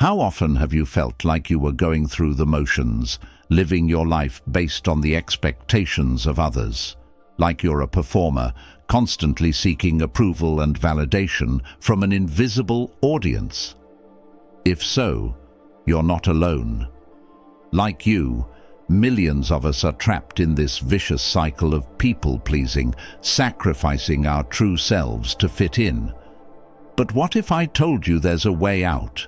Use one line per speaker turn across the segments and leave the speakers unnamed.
How often have you felt like you were going through the motions, living your life based on the expectations of others? Like you're a performer, constantly seeking approval and validation from an invisible audience? If so, you're not alone. Like you, millions of us are trapped in this vicious cycle of people-pleasing, sacrificing our true selves to fit in. But what if I told you there's a way out?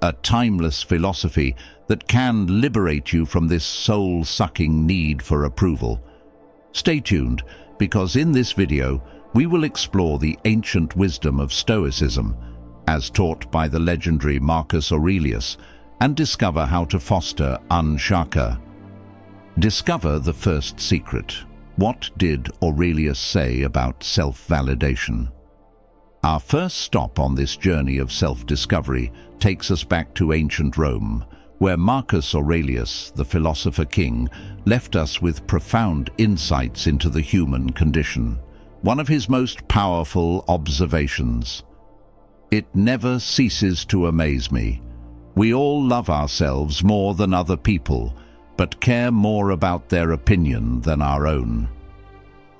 A timeless philosophy that can liberate you from this soul-sucking need for approval. Stay tuned, because in this video, we will explore the ancient wisdom of Stoicism, as taught by the legendary Marcus Aurelius, and discover how to foster unshaka. Discover the first secret. What did Aurelius say about self-validation? Our first stop on this journey of self-discovery takes us back to ancient Rome, where Marcus Aurelius, the philosopher king, left us with profound insights into the human condition. One of his most powerful observations: "It never ceases to amaze me. We all love ourselves more than other people, but care more about their opinion than our own."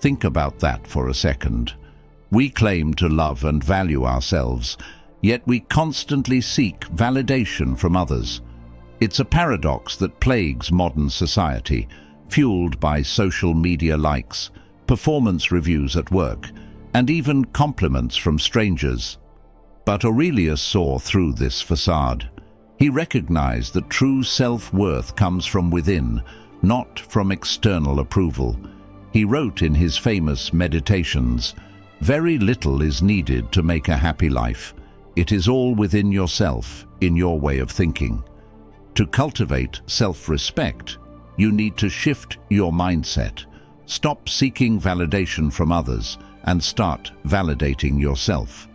Think about that for a second. We claim to love and value ourselves, yet we constantly seek validation from others. It's a paradox that plagues modern society, fueled by social media likes, performance reviews at work, and even compliments from strangers. But Aurelius saw through this facade. He recognized that true self-worth comes from within, not from external approval. He wrote in his famous Meditations, "Very little is needed to make a happy life. It is all within yourself, in your way of thinking." To cultivate self-respect, you need to shift your mindset. Stop seeking validation from others and start validating yourself.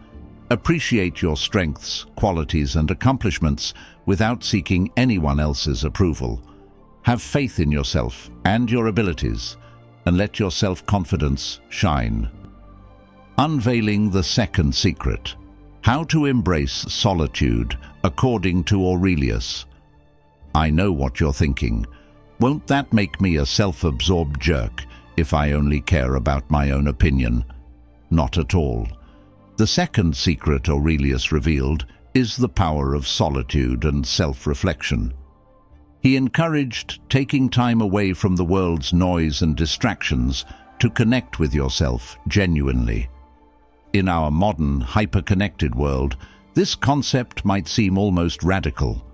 Appreciate your strengths, qualities, and accomplishments without seeking anyone else's approval. Have faith in yourself and your abilities, and let your self-confidence shine. Unveiling the second secret. How to embrace solitude according to Aurelius. I know what you're thinking. Won't that make me a self-absorbed jerk if I only care about my own opinion? Not at all. The second secret Aurelius revealed is the power of solitude and self-reflection. He encouraged taking time away from the world's noise and distractions to connect with yourself genuinely. In our modern, hyper-connected world, this concept might seem almost radical.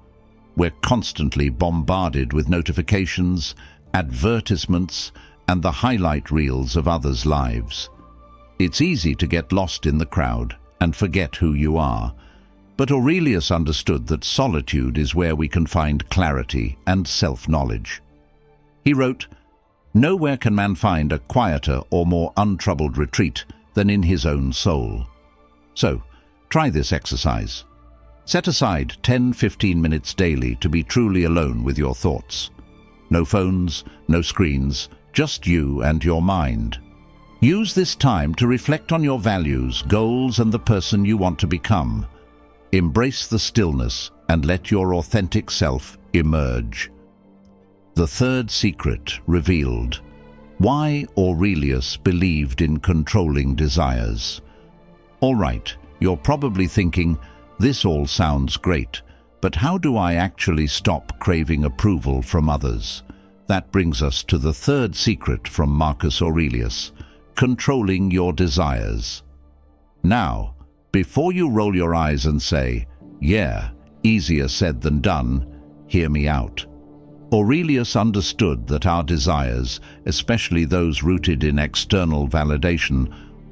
We're constantly bombarded with notifications, advertisements, and the highlight reels of others' lives. It's easy to get lost in the crowd and forget who you are. But Aurelius understood that solitude is where we can find clarity and self-knowledge. He wrote, "Nowhere can man find a quieter or more untroubled retreat than in his own soul." So, try this exercise. Set aside 10-15 minutes daily to be truly alone with your thoughts. No phones, no screens, just you and your mind. Use this time to reflect on your values, goals, and the person you want to become. Embrace the stillness and let your authentic self emerge. The third secret revealed. Why Aurelius believed in controlling desires. All right, you're probably thinking, this all sounds great, but how do I actually stop craving approval from others? That brings us to the third secret from Marcus Aurelius: controlling your desires. Now, before you roll your eyes and say, "Yeah, easier said than done," hear me out. Aurelius understood that our desires, especially those rooted in external validation,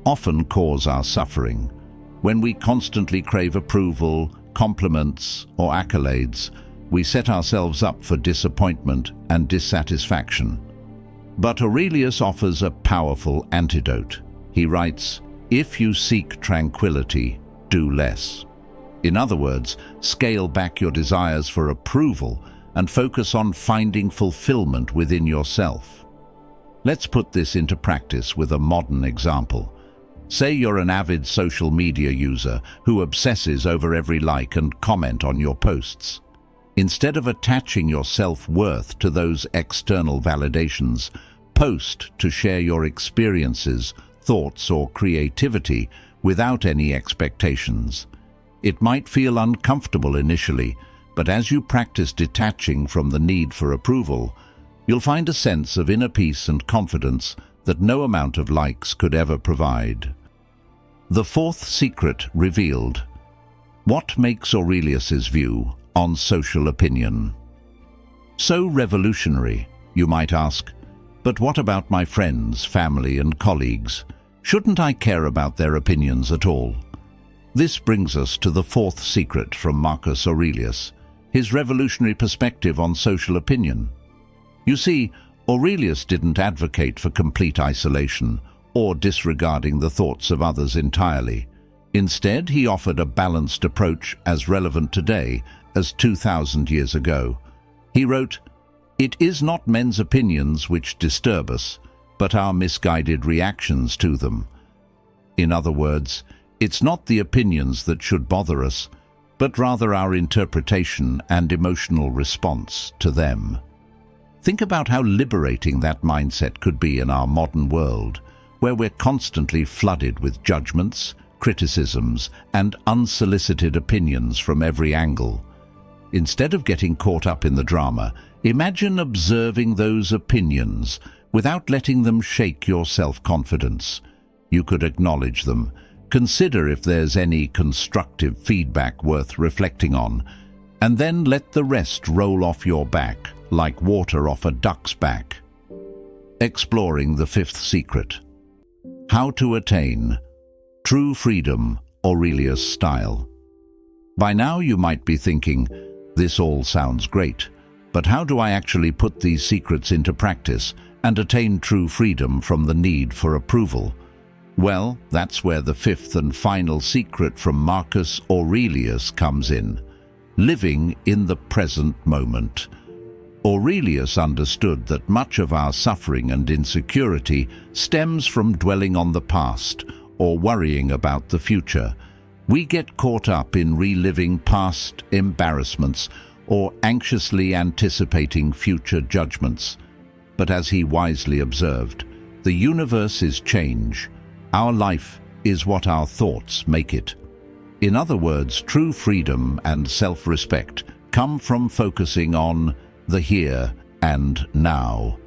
often cause our suffering. When we constantly crave approval, compliments, or accolades, we set ourselves up for disappointment and dissatisfaction. But Aurelius offers a powerful antidote. He writes, "If you seek tranquility, do less." In other words, scale back your desires for approval and focus on finding fulfillment within yourself. Let's put this into practice with a modern example. Say you're an avid social media user who obsesses over every like and comment on your posts. Instead of attaching your self-worth to those external validations, post to share your experiences, thoughts, or creativity without any expectations. It might feel uncomfortable initially, but as you practice detaching from the need for approval, you'll find a sense of inner peace and confidence that no amount of likes could ever provide. The fourth secret revealed. What makes Aurelius's view on social opinion so revolutionary, you might ask? But what about my friends, family, and colleagues? Shouldn't I care about their opinions at all? This brings us to the fourth secret from Marcus Aurelius, his revolutionary perspective on social opinion. You see, Aurelius didn't advocate for complete isolation or disregarding the thoughts of others entirely. Instead, he offered a balanced approach as relevant today as 2,000 years ago. He wrote, "It is not men's opinions which disturb us, but our misguided reactions to them." In other words, it's not the opinions that should bother us, but rather our interpretation and emotional response to them. Think about how liberating that mindset could be in our modern world, where we're constantly flooded with judgments, criticisms, and unsolicited opinions from every angle. Instead of getting caught up in the drama, imagine observing those opinions without letting them shake your self-confidence. You could acknowledge them, consider if there's any constructive feedback worth reflecting on, and then let the rest roll off your back like water off a duck's back. Exploring the fifth secret. How to attain true freedom, Aurelius style. By now you might be thinking, this all sounds great, but how do I actually put these secrets into practice and attain true freedom from the need for approval? Well, that's where the fifth and final secret from Marcus Aurelius comes in: living in the present moment. Aurelius understood that much of our suffering and insecurity stems from dwelling on the past or worrying about the future. We get caught up in reliving past embarrassments or anxiously anticipating future judgments. But as he wisely observed, the universe is change. Our life is what our thoughts make it. In other words, true freedom and self-respect come from focusing on the here and now,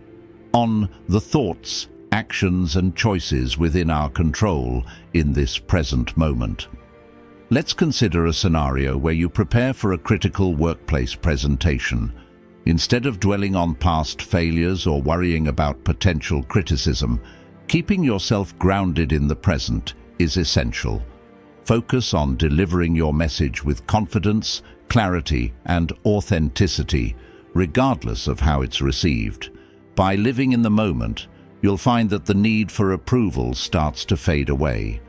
on the thoughts, actions, and choices within our control in this present moment. Let's consider a scenario where you prepare for a critical workplace presentation. Instead of dwelling on past failures or worrying about potential criticism, keeping yourself grounded in the present is essential. Focus on delivering your message with confidence, clarity, and authenticity, regardless of how it's received. By living in the moment, you'll find that the need for approval starts to fade away,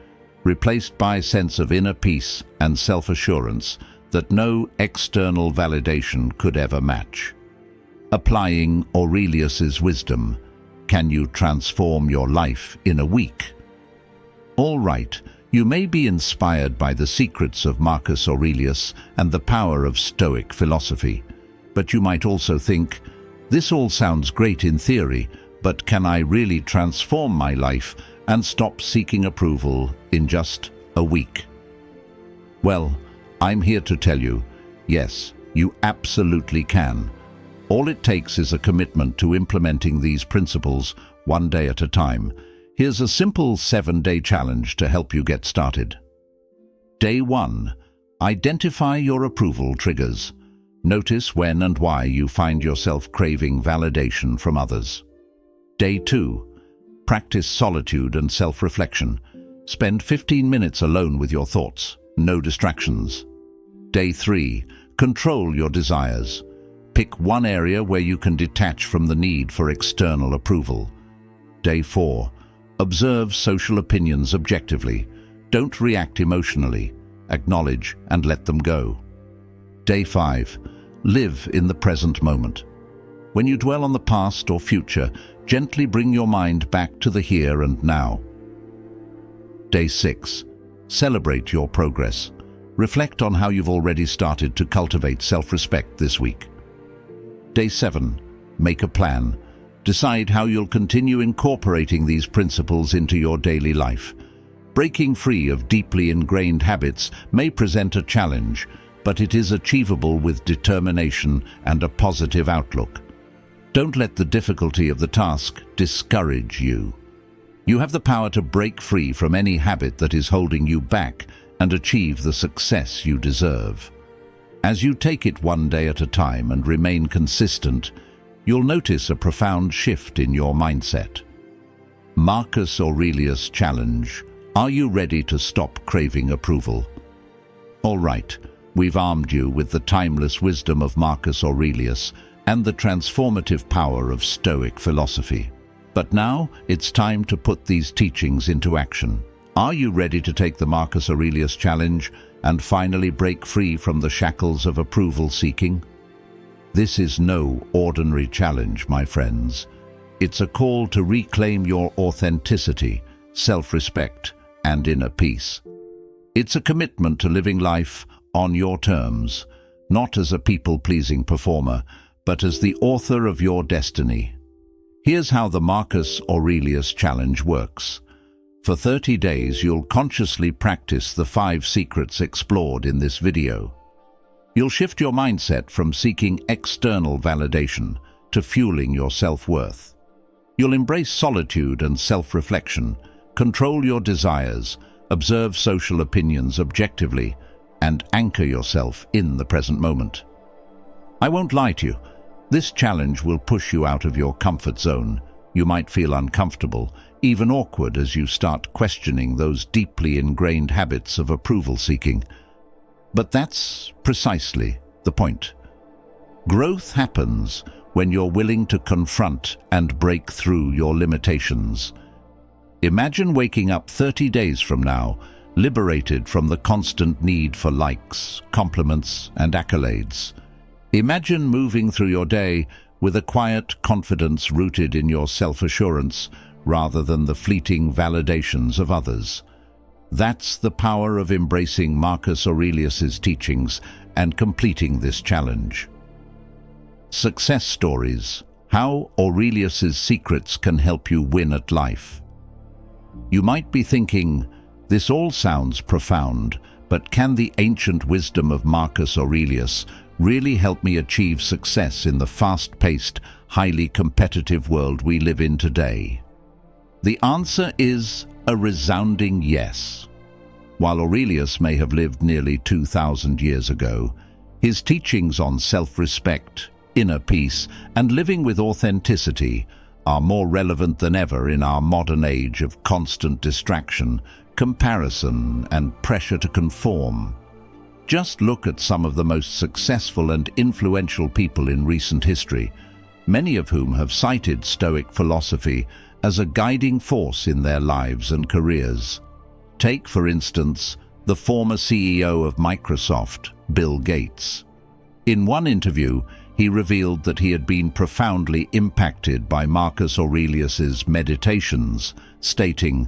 replaced by a sense of inner peace and self-assurance that no external validation could ever match. Applying Aurelius's wisdom, can you transform your life in a week? All right, you may be inspired by the secrets of Marcus Aurelius and the power of Stoic philosophy, but you might also think, this all sounds great in theory, but can I really transform my life and stop seeking approval in just a week? Well, I'm here to tell you, yes, you absolutely can. All it takes is a commitment to implementing these principles one day at a time. Here's a simple 7-day challenge to help you get started. Day 1. Identify your approval triggers. Notice when and why you find yourself craving validation from others. Day 2. Practice solitude and self-reflection. Spend 15 minutes alone with your thoughts, no distractions. Day 3. Control your desires. Pick one area where you can detach from the need for external approval. Day 4. Observe social opinions objectively. Don't react emotionally. Acknowledge and let them go. Day 5. Live in the present moment. When you dwell on the past or future, gently bring your mind back to the here and now. Day 6. Celebrate your progress. Reflect on how you've already started to cultivate self-respect this week. Day 7. Make a plan. Decide how you'll continue incorporating these principles into your daily life. Breaking free of deeply ingrained habits may present a challenge, but it is achievable with determination and a positive outlook. Don't let the difficulty of the task discourage you. You have the power to break free from any habit that is holding you back and achieve the success you deserve. As you take it one day at a time and remain consistent, you'll notice a profound shift in your mindset. Marcus Aurelius Challenge. Are you ready to stop craving approval? All right, we've armed you with the timeless wisdom of Marcus Aurelius and the transformative power of Stoic philosophy. But now it's time to put these teachings into action. Are you ready to take the Marcus Aurelius Challenge and finally break free from the shackles of approval seeking? This is no ordinary challenge, my friends. It's a call to reclaim your authenticity, self-respect, and inner peace. It's a commitment to living life on your terms, not as a people-pleasing performer, but as the author of your destiny. Here's how the Marcus Aurelius Challenge works. For 30 days, you'll consciously practice the 5 secrets explored in this video. You'll shift your mindset from seeking external validation to fueling your self-worth. You'll embrace solitude and self-reflection, control your desires, observe social opinions objectively, and anchor yourself in the present moment. I won't lie to you. This challenge will push you out of your comfort zone. You might feel uncomfortable, even awkward as you start questioning those deeply ingrained habits of approval seeking. But that's precisely the point. Growth happens when you're willing to confront and break through your limitations. Imagine waking up 30 days from now, liberated from the constant need for likes, compliments, and accolades. Imagine moving through your day with a quiet confidence rooted in your self-assurance rather than the fleeting validations of others. That's the power of embracing Marcus Aurelius's teachings and completing this challenge. Success stories. How Aurelius's secrets can help you win at life. You might be thinking, this all sounds profound, but can the ancient wisdom of Marcus Aurelius really help me achieve success in the fast-paced, highly competitive world we live in today? The answer is a resounding yes. While Aurelius may have lived nearly 2,000 years ago, his teachings on self-respect, inner peace, and living with authenticity are more relevant than ever in our modern age of constant distraction, comparison, and pressure to conform. Just look at some of the most successful and influential people in recent history, many of whom have cited Stoic philosophy as a guiding force in their lives and careers. Take, for instance, the former CEO of Microsoft, Bill Gates. In one interview, he revealed that he had been profoundly impacted by Marcus Aurelius's meditations, stating,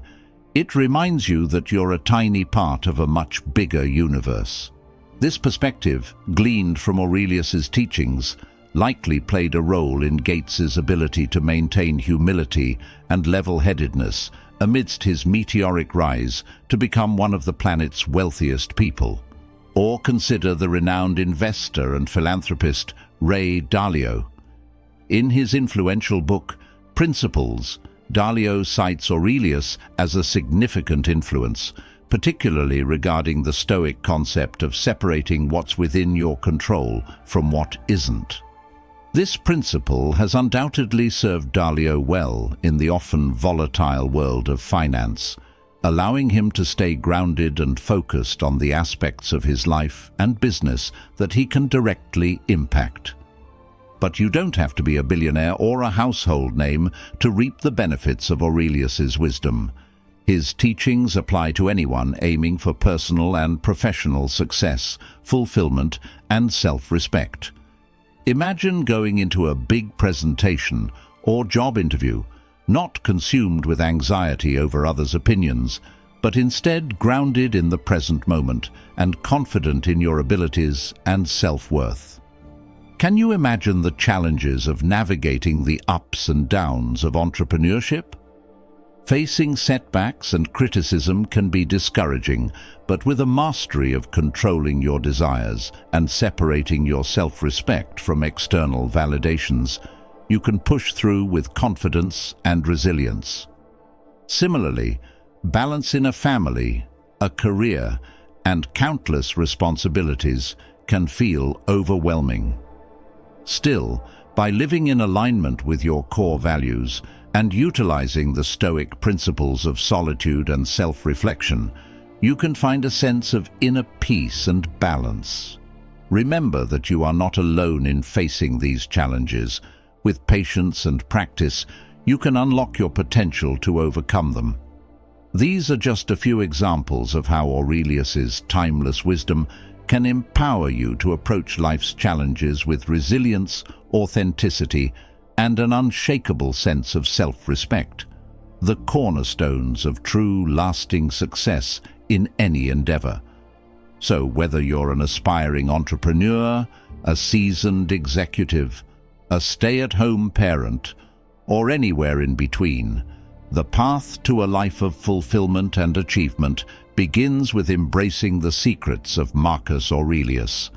"It reminds you that you're a tiny part of a much bigger universe." This perspective, gleaned from Aurelius's teachings, likely played a role in Gates's ability to maintain humility and level-headedness amidst his meteoric rise to become one of the planet's wealthiest people. Or consider the renowned investor and philanthropist Ray Dalio. In his influential book, Principles, Dalio cites Aurelius as a significant influence, particularly regarding the Stoic concept of separating what's within your control from what isn't. This principle has undoubtedly served Dalio well in the often volatile world of finance, allowing him to stay grounded and focused on the aspects of his life and business that he can directly impact. But you don't have to be a billionaire or a household name to reap the benefits of Aurelius's wisdom. His teachings apply to anyone aiming for personal and professional success, fulfillment, and self-respect. Imagine going into a big presentation or job interview, not consumed with anxiety over others' opinions, but instead grounded in the present moment and confident in your abilities and self-worth. Can you imagine the challenges of navigating the ups and downs of entrepreneurship? Facing setbacks and criticism can be discouraging, but with a mastery of controlling your desires and separating your self-respect from external validations, you can push through with confidence and resilience. Similarly, balance in a family, a career, and countless responsibilities can feel overwhelming. Still, by living in alignment with your core values and utilizing the Stoic principles of solitude and self-reflection, you can find a sense of inner peace and balance. Remember that you are not alone in facing these challenges. With patience and practice, you can unlock your potential to overcome them. These are just a few examples of how Aurelius's timeless wisdom can empower you to approach life's challenges with resilience, authenticity, and an unshakable sense of self-respect, the cornerstones of true, lasting success in any endeavor. So whether you're an aspiring entrepreneur, a seasoned executive, a stay-at-home parent, or anywhere in between, the path to a life of fulfillment and achievement begins with embracing the secrets of Marcus Aurelius.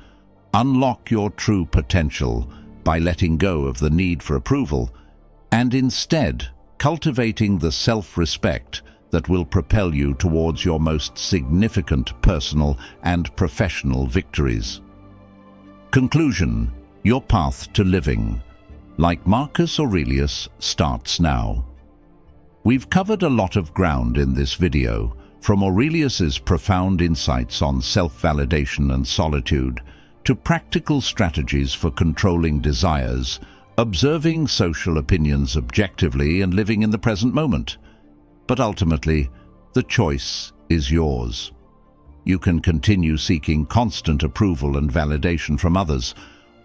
Unlock your true potential by letting go of the need for approval and instead cultivating the self-respect that will propel you towards your most significant personal and professional victories. Conclusion: your path to living, like Marcus Aurelius, starts now. We've covered a lot of ground in this video, from Aurelius's profound insights on self-validation and solitude to practical strategies for controlling desires, observing social opinions objectively, and living in the present moment. But ultimately, the choice is yours. You can continue seeking constant approval and validation from others,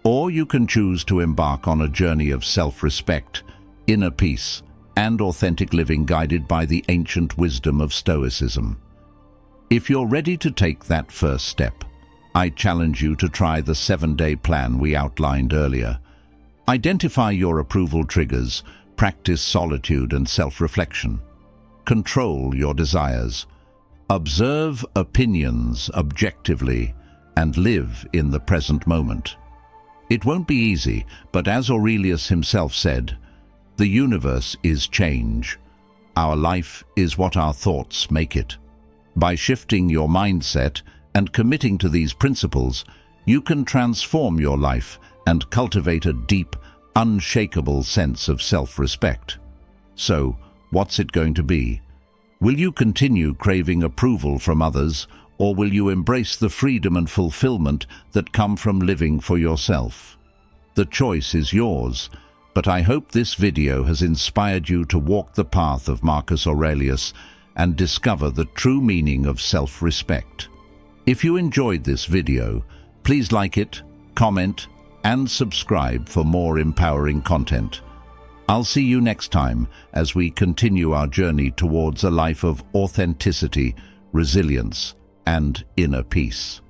or you can choose to embark on a journey of self-respect, inner peace, and authentic living guided by the ancient wisdom of Stoicism. If you're ready to take that first step, I challenge you to try the 7-day plan we outlined earlier. Identify your approval triggers, practice solitude and self-reflection. Control your desires. Observe opinions objectively and live in the present moment. It won't be easy, but as Aurelius himself said, the universe is change. Our life is what our thoughts make it. By shifting your mindset and committing to these principles, you can transform your life and cultivate a deep, unshakable sense of self-respect. So, what's it going to be? Will you continue craving approval from others, or will you embrace the freedom and fulfillment that come from living for yourself? The choice is yours, but I hope this video has inspired you to walk the path of Marcus Aurelius and discover the true meaning of self-respect. If you enjoyed this video, please like it, comment, and subscribe for more empowering content. I'll see you next time as we continue our journey towards a life of authenticity, resilience, and inner peace.